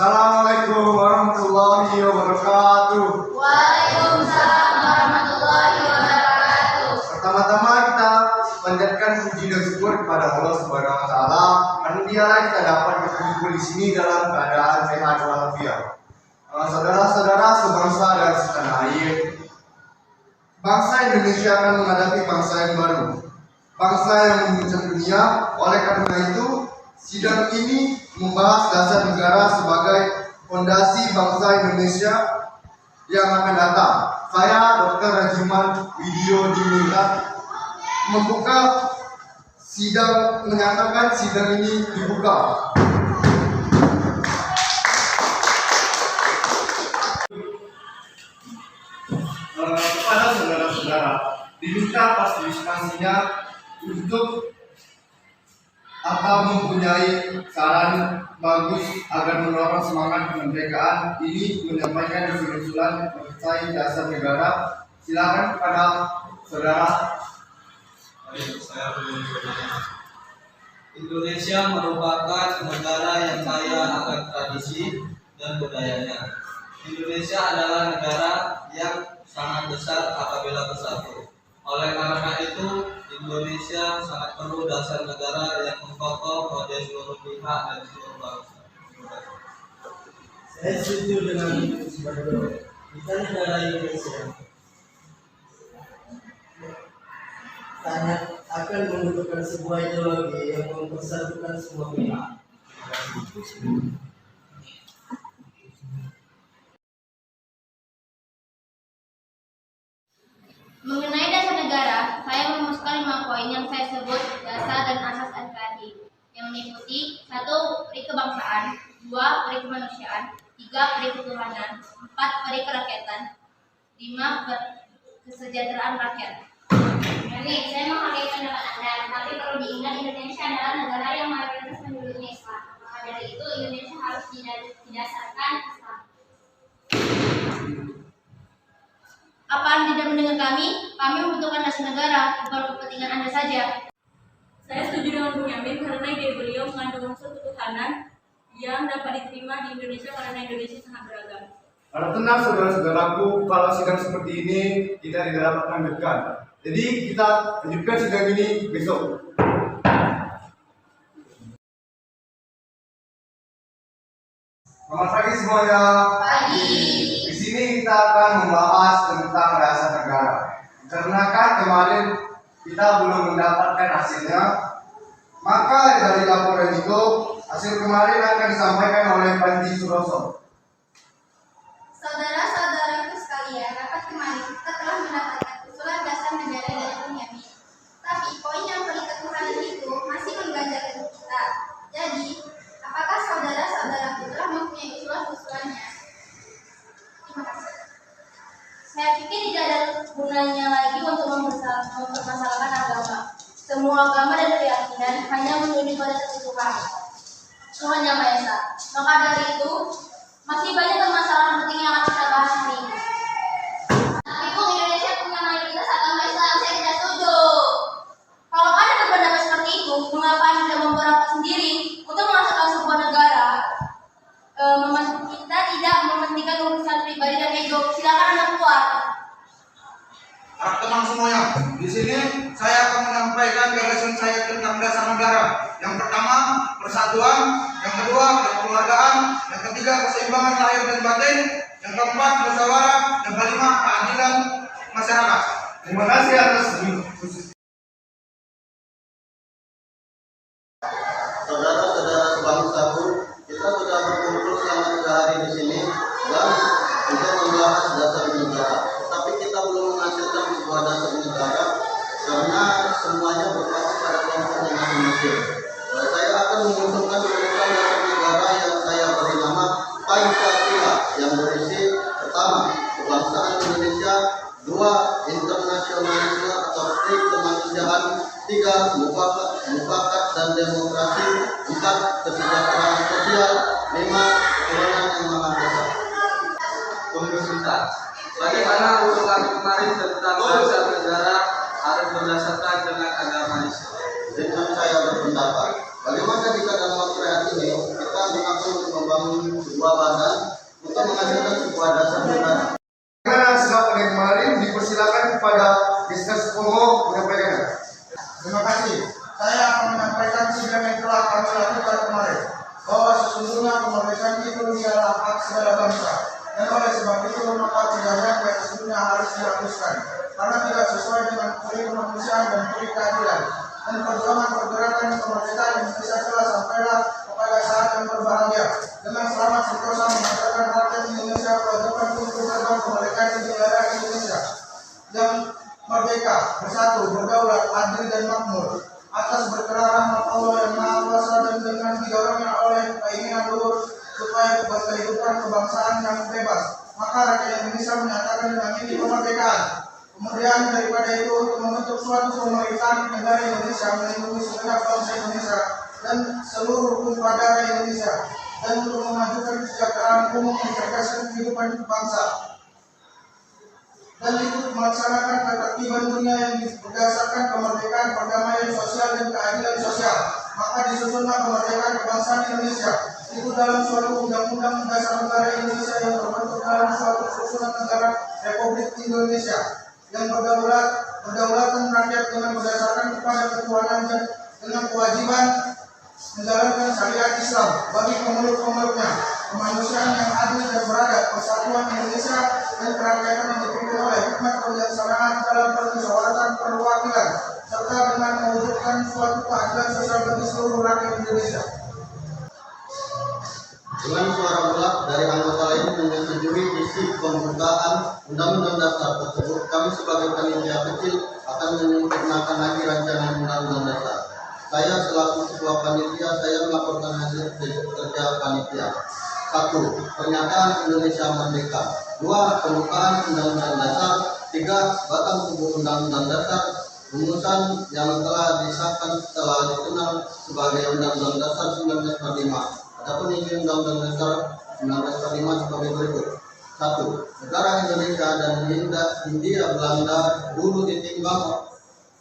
Assalamualaikum warahmatullahi wabarakatuh. Waalaikumsalam warahmatullahi wabarakatuh. Pertama-tama kita panjatkan puji dan syukur kepada Allah Subhanahu wa taala karena dialah kita dapat berkumpul di sini dalam keadaan sehat walafiat. Saudara-saudara sebangsa dan setanah air, bangsa Indonesia akan menghadapi bangsa yang baru, bangsa yang memimpin dunia. Oleh karena itu, sidang ini membahas dasar negara sebagai fondasi bangsa Indonesia yang akan datang. Saya Dr. Rajiman Widyo diminta membuka sidang, menyatakan sidang ini dibuka. Kepada saudara-saudara diminta partisipasinya untuk atau mempunyai saran bagus agar mendorong semangat kemerdekaan ini, menyampaikan usulan mengenai dasar negara. Silakan kepada saudara. Indonesia merupakan negara yang kaya akan tradisi dan budayanya. Indonesia adalah negara yang sangat besar apabila bersatu. Oleh karena itu, Indonesia sangat perlu dasar negara yang mengkokoh pada seluruh pihak dan seluruh bangsa. Saya setuju dengan sebagai kita negara Indonesia sangat akan membutuhkan sebuah ideologi yang mempersatukan semua pihak. Mengenai dasar negara, saya merumuskan 5 poin yang saya sebut dasar dan asas NKRI, yang meliputi 1. Peri kebangsaan, 2. Peri kemanusiaan, 3. Peri ketuhanan, 4. Peri kerakyatan, 5. Kesejahteraan rakyat. Jadi, saya menghargai pendapat Anda, tapi perlu diingat Indonesia adalah negara yang mayoritas penduduknya Islam. Maka dari itu, Indonesia harus didasarkan Islam. Apa Anda tidak mendengar kami? Kami membutuhkan dasar negara, bukan kepentingan Anda saja. Saya setuju dengan Bung Yamin karena ide beliau mengandung unsur ketuhanan yang dapat diterima di Indonesia karena Indonesia sangat beragam. Harap tenang saudara-saudaraku, kalau sidang seperti ini kita tidak dapat lanjutkan. Jadi kita lanjutkan sidang ini besok. Selamat pagi semuanya. Pagi. Di sini kita akan membahas tentang dasar negara. Karena kan kemarin kita belum mendapatkan hasilnya, maka dari laporan itu hasil kemarin akan disampaikan oleh Panji Suroso. Saudara-saudaraku sekalian, rapat kemarin kita telah mendapatkan usulan dasar negara dari Bung Yamin. Tapi poin yang peri ketuhanan itu masih mengganjal kita. Jadi, apakah saudara-saudaraku telah mempunyai usulan-usulannya? Terima kasih. Saya pikir tidak ada gunanya lagi untuk mempermasalahkan agama. Semua agama dan keyakinan hanya menuju pada satu Tuhan, Tuhan Yang Maha Esa. Maka dari itu, masih banyak permasalahan penting yang akan kita bahas hari ini. Tapi Bung, Indonesia punya mayoritas agama Islam, saya tidak setuju. Kalau Anda berpendapat seperti itu, mengapa Anda tidak membuat rapat sendiri untuk menghasilkan sebuah negara? Kita tidak mementingkan urusan pribadi dan ego. Silakan Anda keluar. Harap tenang semuanya. Di sini saya akan menyampaikan gagasan saya tentang dasar negara. Yang pertama, persatuan. Yang kedua, kekeluargaan. Yang ketiga, keseimbangan lahir dan batin. Yang keempat, musyawarah. Yang kelima, keadilan masyarakat. Terima kasih atas Saudara-saudara sebangsaku, kita sudah berkumpul selama 3 hari di sini dan untuk membahas dasar negara. Tetapi kita belum menghasilkan sebuah dasar negara karena semuanya berpacu pada kelompoknya masing-masing. Saya akan mengusulkan dasar negara yang saya beri nama Pancasila, yang berisi pertama, kebangsaan Indonesia, 2, internasionalisme atau kemanusiaan, 3, mufakat dan demokrasi, 4, kesejahteraan sosial, 5, ketuhanan yang maha esa. Pemerintah, bagaimana usulan kemarin tentang dasar negara harus berdasarkan dengan agama Islam? Dengan saya berpendapat, bagaimana jika dalam waktu ini kita mengatur membangun sebuah badan untuk menghasilkan sebuah dasar negara. Karena setelah kemarin dipersilakan kepada Mr. Supomo menyampaikan. Terima kasih. Saya akan menyampaikan sidang yang telah kami lakukan kemarin, bahwa sesungguhnya kemerdekaan itu ialah hak segala bangsa, dan oleh sebab itu maka penjajahan yang sesungguhnya harus dihapuskan, karena tidak sesuai dengan peri kemanusiaan dan peri keadilan. Dan perjuangan pergerakan kemerdekaan Indonesia telah sampailah kepada saat yang berbahagia, dengan selamat sentosa mengatakan rakyat Indonesia kewajiban untuk terbang kemerdekaan di negara Indonesia yang merdeka, bersatu, berdaulat, adil dan makmur, atas berkenan rahmat Allah yang Maha Kuasa dan dengan didorongnya oleh keinginan luhur supaya kehidupan kebangsaan yang bebas, maka rakyat Indonesia menyatakan dengan ini kemerdekaan. Kemudian daripada itu untuk membentuk suatu pemerintahan negara Indonesia melindungi segenap bangsa Indonesia dan seluruh hukum pada Indonesia, dan untuk memajukan kesejahteraan umum mencerdaskan kehidupan bangsa, dan ikut melaksanakan ketertiban dunia yang berdasarkan kemerdekaan, perdamaian sosial dan keadilan sosial. Maka disusunlah kemerdekaan kebangsaan Indonesia itu dalam suatu undang-undang dasar negara Indonesia yang terbentuk dalam suatu susunan negara Republik Indonesia yang berdaulatan rakyat dengan berdasarkan kepada ketuhanan dan dengan kewajiban menjalankan syariat Islam bagi pemeluk-pemeluknya, kemanusiaan yang adil dan beradab, persatuan Indonesia dan kerakyatan yang dipimpin oleh hikmat kebijaksanaan dalam permusyawaratan perwakilan, serta dengan mewujudkan suatu keadilan sosial bagi seluruh rakyat Indonesia. Dengan suara bulat dari anggota lain menyetujui isi pembukaan Undang-Undang Dasar tersebut, kami sebagai panitia kecil akan menyempurnakan lagi rancangan Undang-Undang Dasar. Saya selaku ketua panitia, saya melaporkan hasil kerja panitia. 1. Pernyataan Indonesia Merdeka. 2. Pembukaan Undang-Undang Dasar. 3. Batang tubuh Undang-Undang Dasar. Rumusan yang telah disahkan setelah dikenal sebagai Undang-Undang Dasar 1945. Adapun isi Undang-Undang Dasar 1945 sebagai berikut. 1. Negara Indonesia dan Hindia Belanda dulu ditimbang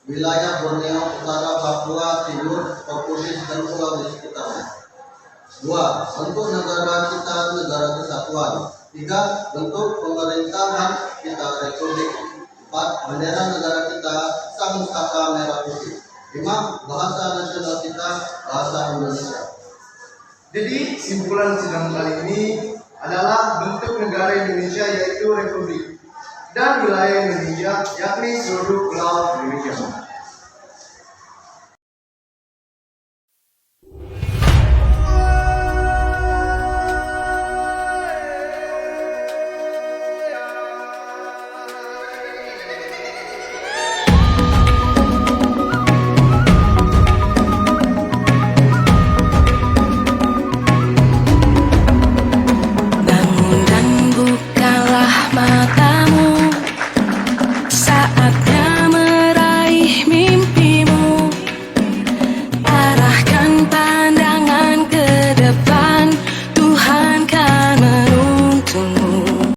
wilayah Borneo, Utara, Papua, Timur, Portugis, dan pulau di sekitarnya. 2. Bentuk negara kita negara kesatuan. 3. Bentuk pemerintahan kita Republik. 4. Bendera negara kita sang saka merah putih. 5. Bahasa nasional kita bahasa Indonesia. Jadi simpulan sidang kali ini adalah bentuk negara Indonesia yaitu Republik dan wilayah Indonesia yakni seluruh pulau Indonesia.